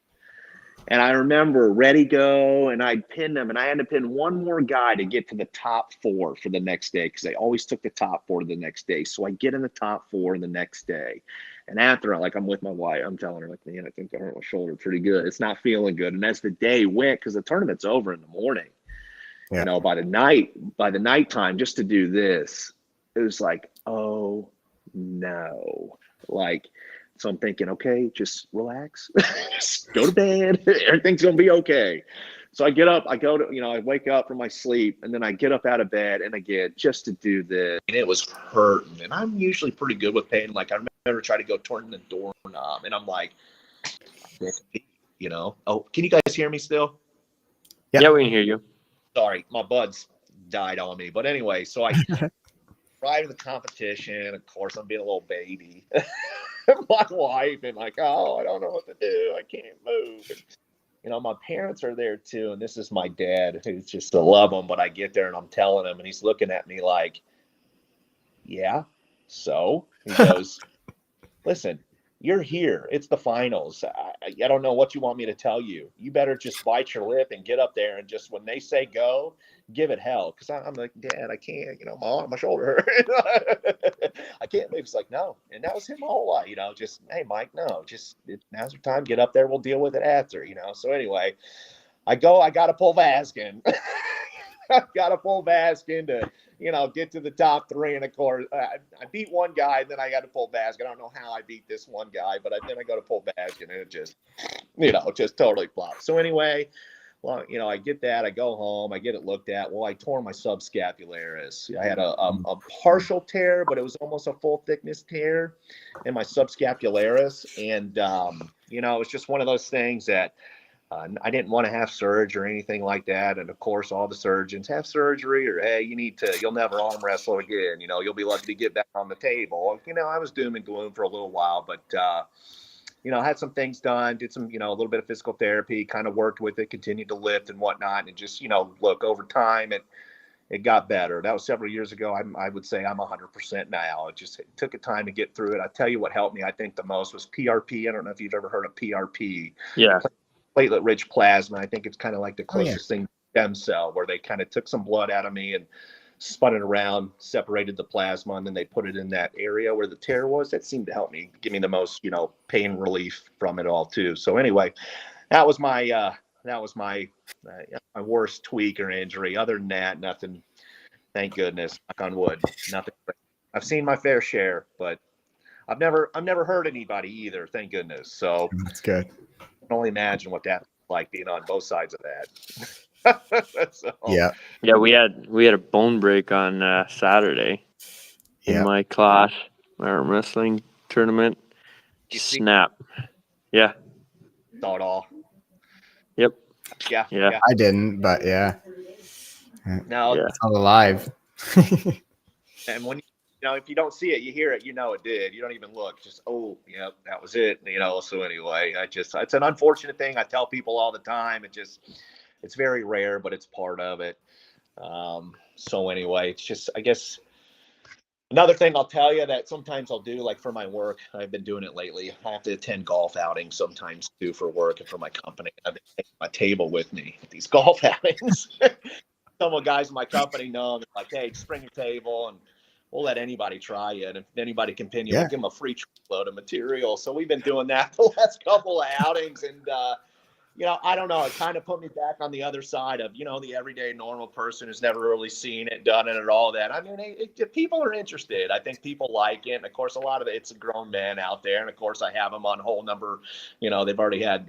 And I remember ready go, and I'd pinned him, and I had to pin one more guy to get to the top 4 for the next day, because they always took the top 4 the next day. So I get in the top 4 the next day. And after, I'm with my wife, I'm telling her, like, man, I think I hurt my shoulder pretty good. It's not feeling good. And as the day went, because the tournament's over in the morning, by the nighttime, just to do this, it was like, oh no. So I'm thinking, okay, just relax, just go to bed. Everything's going to be okay. So I get up, I wake up from my sleep, and then I get up out of bed, and again, just to do this, and it was hurting. And I'm usually pretty good with pain. Like, I remember trying to go turn the doorknob, and I'm like, oh, can you guys hear me still? Yeah, we can hear you. Sorry, my buds died on me. But anyway, so I arrived in the competition. Of course, I'm being a little baby. My wife, and like, oh, I don't know what to do. I can't move. And, my parents are there too. And this is my dad, who's just, I love him. But I get there and I'm telling him, and he's looking at me like, yeah. So he goes, listen, you're here. It's the finals. I don't know what you want me to tell you. You better just bite your lip and get up there, and just when they say go, give it hell. Because I'm like, Dad, I can't, my shoulder hurt. I can't move. He's like, no. And that was him my whole life, just, hey, Mike, no, just now's your time. Get up there. We'll deal with it after, So anyway, I got to pull Vazgen. I've got to pull Vazgen to, get to the top 3. And of course, I beat one guy, and then I got to pull Vazgen. I don't know how I beat this one guy, but then I go to pull Vazgen, and it just, just totally flopped. So anyway, well, I get that. I go home. I get it looked at. Well, I tore my subscapularis. I had a partial tear, but it was almost a full thickness tear in my subscapularis. And, it was just one of those things that I didn't want to have surgery or anything like that. And of course, all the surgeons have surgery, or, hey, you'll never arm wrestle again. You'll be lucky to get back on the table. I was doom and gloom for a little while, but, had some things done, did some, a little bit of physical therapy, kind of worked with it, continued to lift and whatnot. And just, look, over time, it got better. That was several years ago. I would say I'm 100% now. It took a time to get through it. I tell you what helped me, I think, the most was PRP. I don't know if you've ever heard of PRP. Yeah. Platelet-rich plasma. I think it's kind of like the closest thing to stem cell, where they kind of took some blood out of me and spun it around, separated the plasma, and then they put it in that area where the tear was. That seemed to help me, give me the most, pain relief from it all too. So anyway, that was my worst tweak or injury. Other than that, nothing. Thank goodness, knock on wood, nothing. I've seen my fair share, but I've never hurt anybody either. Thank goodness. So That's good. I can only imagine what that like being on both sides of that. So, Yeah. Yeah, we had a bone break on Saturday in Yeah. my class, my arm wrestling tournament. You see- Snap. Yeah. saw it all. Yep. Yeah. Yeah. I didn't, but yeah. No, Yeah. It's all alive. and when if you don't see it, you hear it, it did. You don't even look. Just yep, that was it. So anyway, it's an unfortunate thing. I tell people all the time. It's very rare, but it's part of it. So anyway, it's just, I guess, another thing I'll tell you that sometimes I'll do, like for my work, I've been doing it lately. I have to attend golf outings sometimes too for work and for my company. I've been taking my table with me at these golf outings. Some of the guys in my company know, they're like, hey, just bring your table and we'll let anybody try it. And if anybody can pin you, we'll give them a free load of material. So we've been doing that the last couple of outings. And, I don't know. It kind of put me back on the other side of, the everyday normal person who's never really seen it, done it, or all that. I mean, if people are interested, I think people like it. And of course, a lot of it's a grown man out there. And of course, I have them on hole number, they've already had,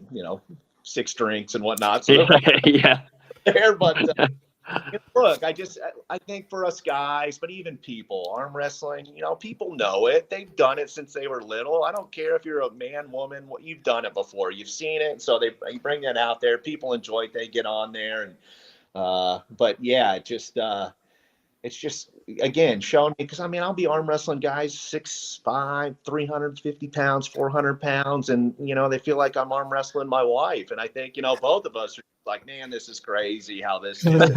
6 drinks and whatnot. So Yeah. there, but look, I think for us guys, but even people, arm wrestling, people know it. They've done it since they were little. I don't care if you're a man, woman, you've done it before. You've seen it. So they bring that out there. People enjoy it. They get on there. And, but yeah, it's just, again, showing me, because I'll be arm wrestling guys 6'5", 350 pounds, 400 pounds. And, they feel like I'm arm wrestling my wife. And I think, both of us are like, man, this is crazy how this is.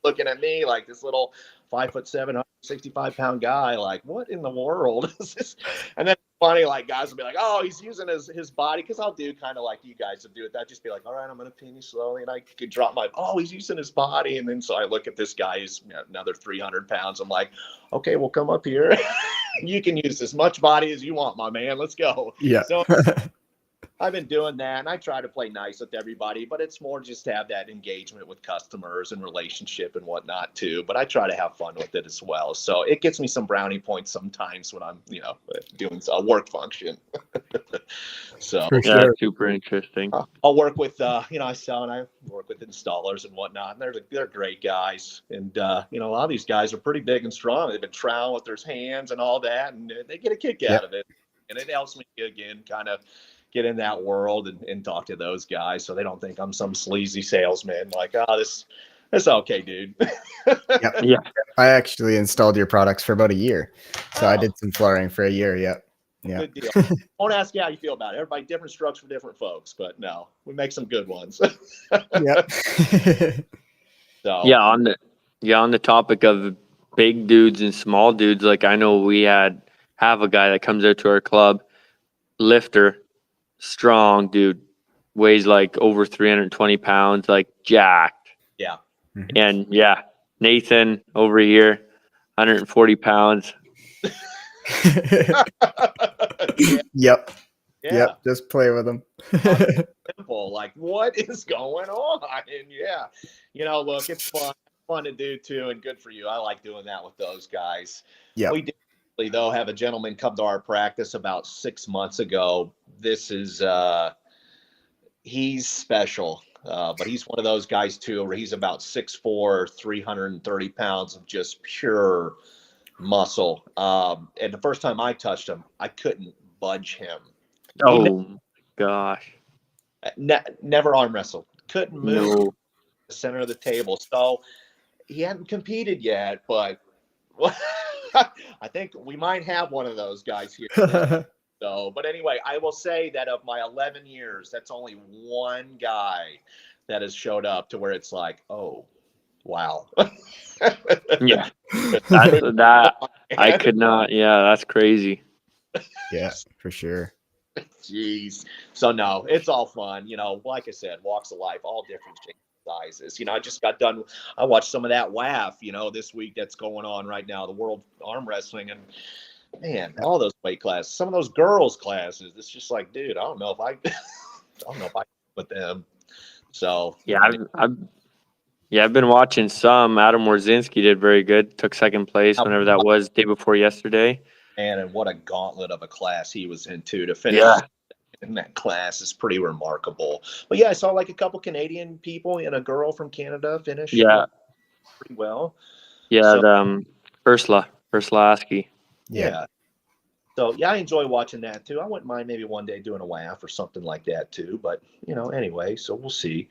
Looking at me like this little 5'7", 165-pound guy, like, what in the world is this? And then funny, like, guys will be like, oh, he's using his body, because I'll do kind of like you guys will do it. That just be like, all right, I'm gonna pin you slowly, and I could drop he's using his body, and then so I look at this guy who's another 300 pounds. I'm like, okay, we'll come up here. You can use as much body as you want, my man. Let's go. Yeah. So I've been doing that, and I try to play nice with everybody, but it's more just to have that engagement with customers and relationship and whatnot too. But I try to have fun with it as well. So it gets me some brownie points sometimes when I'm, doing a work function. So For Yeah, sure. super interesting. I'll work with, I work with installers and whatnot, and they're great guys. And, a lot of these guys are pretty big and strong. They've been trialing with their hands and all that, and they get a kick out of it. And it helps me, again, kind of get in that world and talk to those guys so they don't think I'm some sleazy salesman. Like, this okay, dude. Yep. Yeah. I actually installed your products for about a year. So I did some flooring for a year. Yep. Yeah. Good deal. Won't ask you how you feel about it. Everybody, different strokes for different folks, but no, we make some good ones. Yep. So Yeah, on the topic of big dudes and small dudes, like I know we have a guy that comes out to our club, lifter, strong dude, weighs like over 320 pounds, like jacked. yeah. And yeah, Nathan over here, 140 pounds. Yep. Yeah. Yep. Just play with them. Simple. Like, what is going on? And look, it's fun to do too, and good for you. I like doing that with those guys. Yeah. We did, though, have a gentleman come to our practice about 6 months ago. This is he's special. But he's one of those guys too, where he's about 6'4", 330 pounds of just pure muscle. And the first time I touched him, I couldn't budge him. Oh gosh. Never arm wrestled. Couldn't move No. the center of the table. So he hadn't competed yet, but I think we might have one of those guys here. So, but anyway, I will say that of my 11 years, that's only one guy that has showed up to where it's like, oh, wow. Yeah. That I could not. Yeah, that's crazy. Yeah, for sure. Jeez. So no, it's all fun. Like I said, walks of life, all different shapes and sizes. I just got done. I watched some of that WAF, this week that's going on right now, the World Arm Wrestling, and man, all those weight classes, some of those girls classes, it's just like, dude, I don't know if I with them. So Yeah, I've been watching some. Adam Warzinski did very good. Took second place whenever that was, day before yesterday. and what a gauntlet of a class he was in too to finish. Yeah. in that class is pretty remarkable. But yeah, I saw like a couple Canadian people and a girl from Canada finish Yeah, pretty well. yeah. So Ursula Askey. yeah. So yeah, I enjoy watching that too. I wouldn't mind maybe one day doing a WAF or something like that too. But anyway, so we'll see.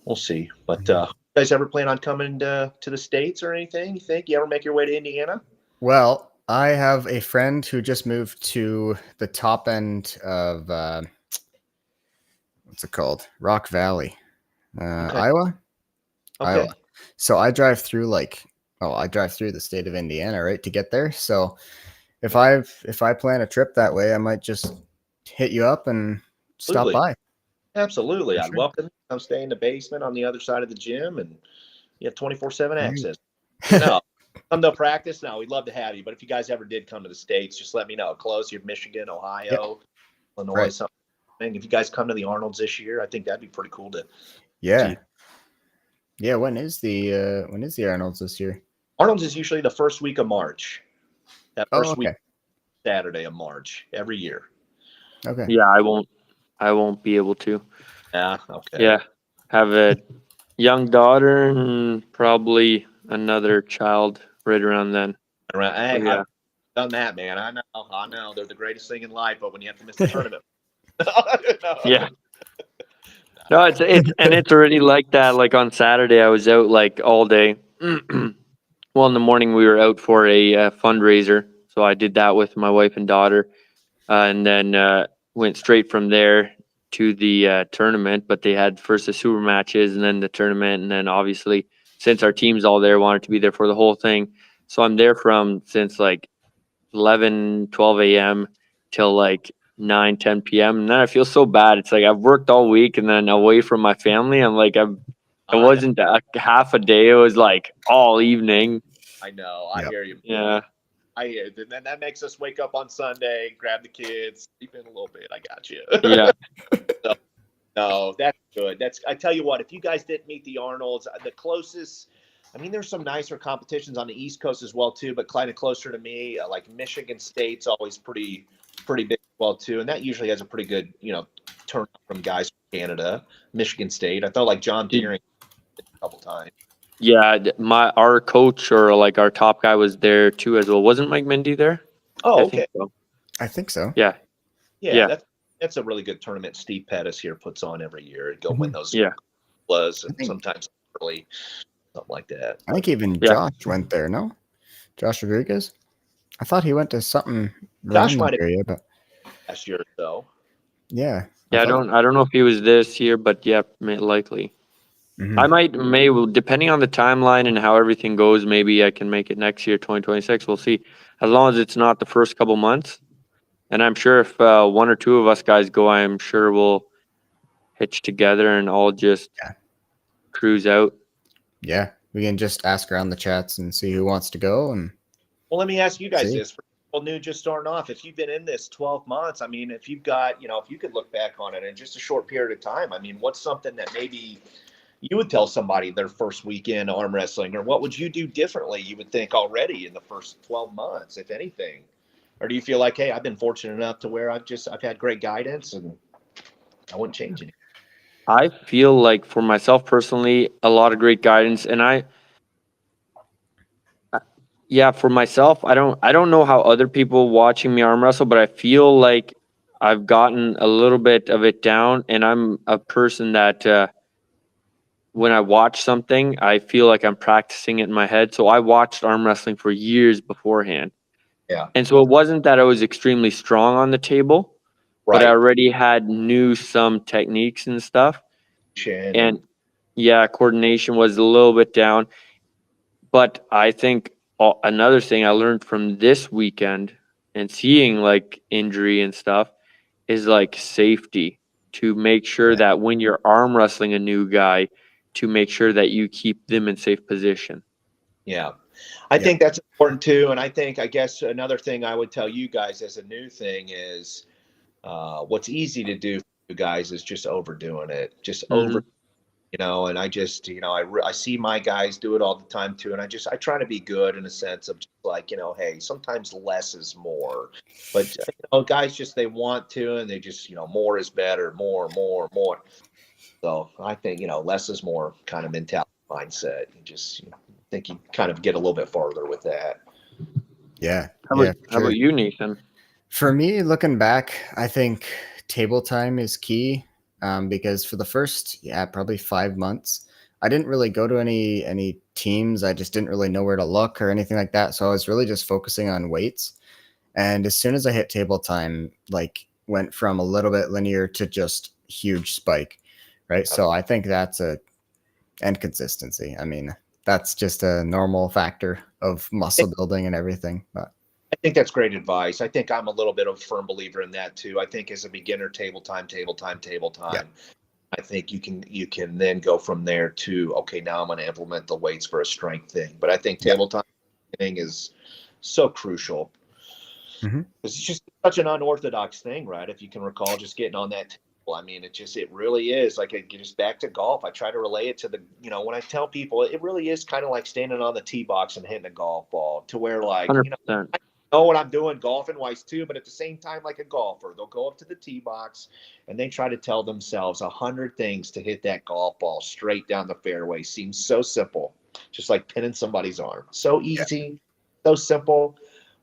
We'll see. But you guys ever plan on coming to the States or anything? You think you ever make your way to Indiana? Well, I have a friend who just moved to the top end of what's it called? Rock Valley, Okay. Iowa. Okay. Iowa. So I drive through the state of Indiana, right, to get there. So if I plan a trip that way, I might just hit you up and stop Absolutely. by. Absolutely. For I'd sure. welcome you. Come stay in the basement on the other side of the gym, and you have 24/7 Right. access. No, come to practice. No, we'd love to have you. But if you guys ever did come to the States, just let me know. Close. You're Michigan, Ohio, Illinois, Right. something. If you guys come to the Arnold's this year, I think that'd be pretty cool to Yeah. see. Yeah. When is the Arnold's this year? Arnold's is usually the first week of March. That Oh, first week, okay. Saturday of March, every year. Okay. Yeah, I won't be able to. Yeah. Okay. Yeah, have a young daughter and probably another child right around then. Around, hey, Yeah. I've done that, man. I know. They're the greatest thing in life, but when you have to miss the tournament. No. Yeah. No, it's already like that. Like on Saturday, I was out like all day. Well, in the morning we were out for a fundraiser, so I did that with my wife and daughter, and then went straight from there to the tournament. But they had first the super matches, and then the tournament, and then obviously since our team's all there, wanted to be there for the whole thing. So I'm there since like 11, 12 a.m. till like 9, 10 p.m. And then I feel so bad. It's like I've worked all week and then away from my family. I'm like, it wasn't half a day. It was like all evening. I know. I Yep. hear you. Yeah. I hear you. And then that makes us wake up on Sunday, grab the kids, sleep in a little bit. I got you. Yeah. No, that's good. I tell you what, if you guys didn't meet the Arnolds, the closest, I mean, there's some nicer competitions on the East Coast as well, too, but kind of closer to me, like Michigan State's always pretty big as well, too. And that usually has a pretty good, turnout from guys from Canada. Michigan State. I felt like John Deering a couple times. Yeah. Our coach or like our top guy was there too as well. Wasn't Mike Mindy there? Oh, I okay. think so. I think so. Yeah. Yeah. That's a really good tournament Steve Pettis here puts on every year. Go win those Yeah. and sometimes early, something like that. I think even Josh went there. No, Josh Rodriguez. I thought he went to something Josh random might have area, but last year or so. yeah. Yeah. I don't know if he was this year, but yeah, likely. Mhm. I may depending on the timeline and how everything goes, maybe I can make it next year, 2026. We'll see. As long as it's not the first couple months. And I'm sure if one or two of us guys go, I'm sure we'll hitch together and all just cruise out. Yeah, we can just ask around the chats and see who wants to go. And well, let me ask you guys this: for people new just starting off, if you've been in this 12 months, I mean, if you've got, if you could look back on it in just a short period of time, I mean, what's something that maybe you would tell somebody their first weekend arm wrestling, or what would you do differently? You would think already in the first 12 months, if anything. Or do you feel like, hey, I've been fortunate enough to where I've had great guidance and I wouldn't change anything? I feel like for myself personally, a lot of great guidance, and for myself, I don't know how other people watching me arm wrestle, but I feel like I've gotten a little bit of it down, and I'm a person that when I watch something, I feel like I'm practicing it in my head. So I watched arm wrestling for years beforehand. Yeah. And so it wasn't that I was extremely strong on the table, but I already knew some techniques and stuff. And coordination was a little bit down. But I think another thing I learned from this weekend and seeing like injury and stuff is like safety, to make sure that when you're arm wrestling a new guy, to make sure that you keep them in safe position. Yeah. I think that's important too. And I guess another thing I would tell you guys as a new thing is what's easy to do for you guys is just overdoing it. Just And I just, I see my guys do it all the time too. And I try to be good in a sense of just like, hey, sometimes less is more. But, guys just, they want to, and they just, more is better, more, more, more. So I think, less is more kind of mentality mindset. You just think you kind of get a little bit farther with that. Yeah, How yeah, about for how about sure. you, Nathan? For me, looking back, I think table time is key, because for the first, probably 5 months, I didn't really go to any teams. I just didn't really know where to look or anything like that. So I was really just focusing on weights. And as soon as I hit table time, like went from a little bit linear to just huge spike, right? So I think that's and consistency. I mean, that's just a normal factor of muscle building and everything. But I think that's great advice. I think I'm a little bit of a firm believer in that too. I think as a beginner, table time, table time, table yeah, time. I think you can then go from there to, okay, now I'm going to implement the weights for a strength thing. But I think yeah, tabletop thing is so crucial. hmm, It's just such an unorthodox thing, right? If you can recall, just getting on that table. I mean, it really is like it gets back to golf. I try to relay it to when I tell people, it really is kind of like standing on the tee box and hitting a golf ball, to where, like, 100%. I know what I'm doing golfing wise too, but at the same time, like a golfer, they'll go up to the tee box and they try to tell themselves 100 things to hit that golf ball straight down the fairway. Seems so simple, just like pinning somebody's arm. So yeah, easy, so simple.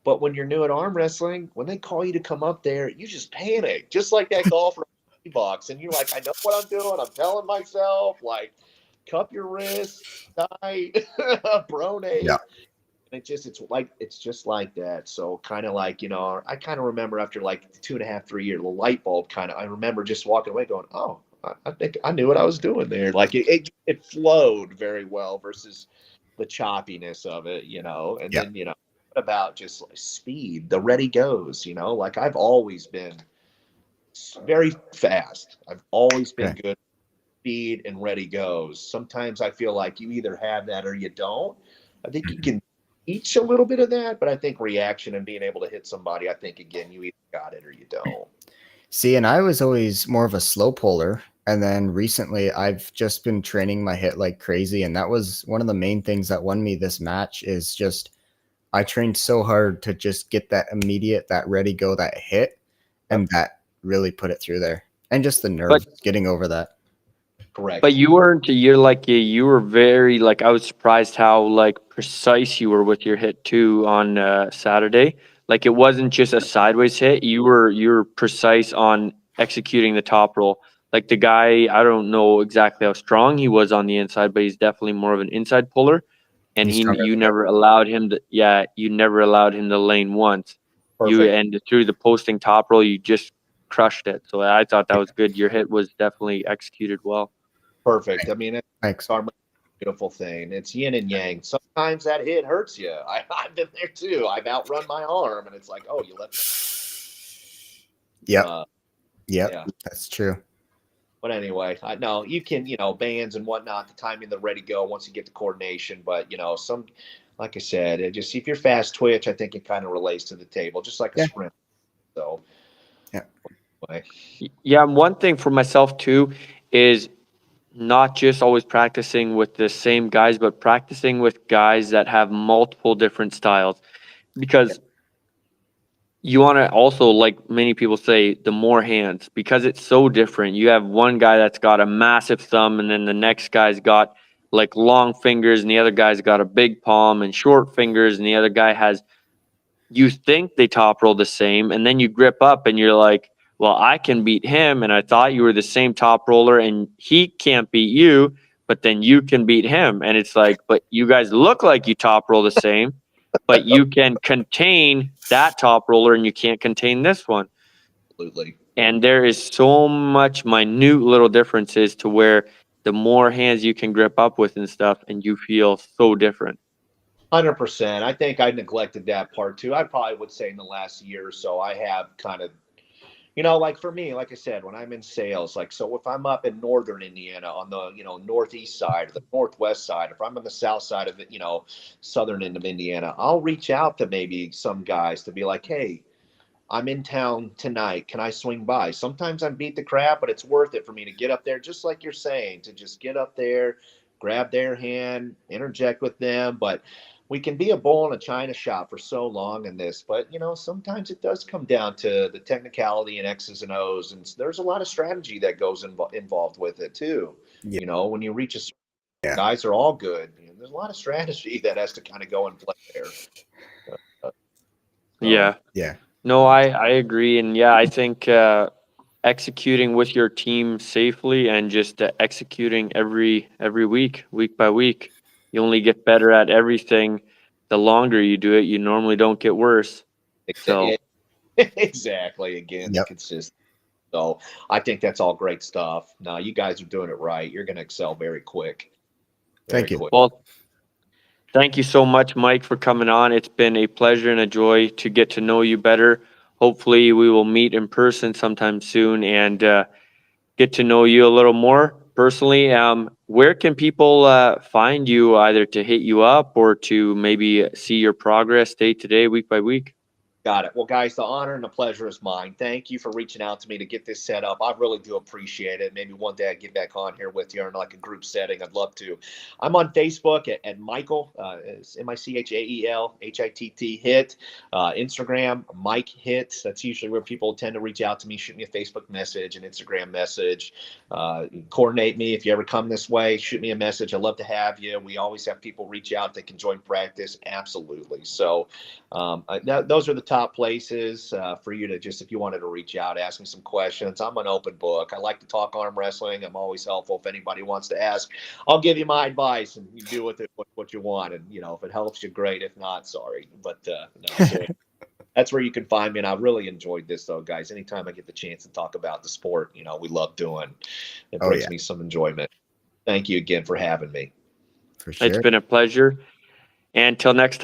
But when you're new at arm wrestling, when they call you to come up there, you just panic, just like that golfer box. And you're like, I know what I'm doing. I'm telling myself, like, cup your wrists tight, yeah. pronate. And it's just like that. So kind of like, I kind of remember after like 2.5, 3 years, the light bulb I remember just walking away going, oh, I think I knew what I was doing there. Like it flowed very well versus the choppiness of it, and Yeah. then, what about just like speed, the ready goes, like I've always been very fast. I've always been Okay. good speed and ready goes. Sometimes I feel like you either have that or you don't. I think you Mhm. can teach a little bit of that, but I think reaction and being able to hit somebody, I think again, you either got it or you don't. See, and I was always more of a slow puller. And then recently I've just been training my hit like crazy. And that was one of the main things that won me this match is just I trained so hard to just get that immediate, that ready go, that hit, Yep. and that really put it through there. And just the But nerves getting over that. but Correct. you weren't you're like you were very like I was surprised how like precise you were with your hit too on Saturday. Like it wasn't just a sideways hit. You were precise on executing the top roll. Like the guy, I don't know exactly how strong he was on the inside, but he's definitely more of an inside puller. And He's stronger you than me. never allowed him to you never allowed him to lane once. You Perfect. and through the posting top roll, you just crushed it. So I thought that was good. Your hit was definitely executed well. Perfect. I mean, it's Thanks. a beautiful thing. It's yin and yang. Sometimes that hit hurts you. I've been there too. I've outrun my arm, and it's like, oh, you left. Yep. Uh, Yep. yeah. That's true. But anyway, I know you can, bands and whatnot, the timing, the ready go once you get the coordination. But like I said, it just if you're fast twitch, I think it kind of relates to the table, just like a Yeah. sprint. So, Yeah. anyway. Yeah, one thing for myself too is not just always practicing with the same guys, but practicing with guys that have multiple different styles. Because you want to also, like many people say, the more hands, because it's so different. You have one guy that's got a massive thumb, and then the next guy's got like long fingers, and the other guy's got a big palm and short fingers, and the other guy has, you think they top roll the same, and then you grip up and you're like, well, I can beat him, and I thought you were the same top roller, and he can't beat you, but then you can beat him. And it's like, but you guys look like you top roll the same, but you can contain that top roller and you can't contain this one. Absolutely. And there is so much minute little differences to where the more hands you can grip up with and stuff, and you feel so different. 100%. I think I neglected that part too. I probably would say in the last year or so, I have kind of, like for me, like I said, when I'm in sales, like, so if I'm up in northern Indiana on the, northeast side or the northwest side, if I'm on the south side of it, southern end of Indiana, I'll reach out to maybe some guys to be like, hey, I'm in town tonight. Can I swing by? Sometimes I'm beat the crap, but it's worth it for me to get up there, just like you're saying, to just get up there, grab their hand, interject with them. But we can be a bull in a china shop for so long in this. But, sometimes it does come down to the technicality and X's and O's. And there's a lot of strategy that goes involved with it, too. Yeah. When you reach guys are all good. There's a lot of strategy that has to kind of go and play there. Yeah. Yeah. No, I agree. And yeah, I think executing with your team safely and just executing every week by week, you only get better at everything. The longer you do it, you normally don't get worse. So Exactly. Again, the Yep. consistency. So I think that's all great stuff. No, you guys are doing it right. You're going to excel very quick. Thank you. Well, thank you so much, Mike, for coming on. It's been a pleasure and a joy to get to know you better. Hopefully, we will meet in person sometime soon and get to know you a little more personally. Where can people find you, either to hit you up or to maybe see your progress day to day, week by week? Got it. Well, guys, the honor and the pleasure is mine. Thank you for reaching out to me to get this set up. I really do appreciate it. Maybe one day I get back on here with you in like a group setting. I'd love to. I'm on Facebook at Michael, it's MichaelHitt, Hitt. Instagram, Mike Hitt. That's usually where people tend to reach out to me. Shoot me a Facebook message, an Instagram message. Coordinate me. If you ever come this way, shoot me a message. I'd love to have you. We always have people reach out that can join practice. Absolutely. So those are the top places for you to just, if you wanted to reach out, ask me some questions. I'm an open book. I like to talk arm wrestling. I'm always helpful. If anybody wants to ask, I'll give you my advice and you do with it what you want. And, if it helps you, great. If not, sorry. But no, so that's where you can find me. And I really enjoyed this, though, guys. Anytime I get the chance to talk about the sport, we love doing. It brings me some enjoyment. Thank you again for having me. For sure. It's been a pleasure. And till next time.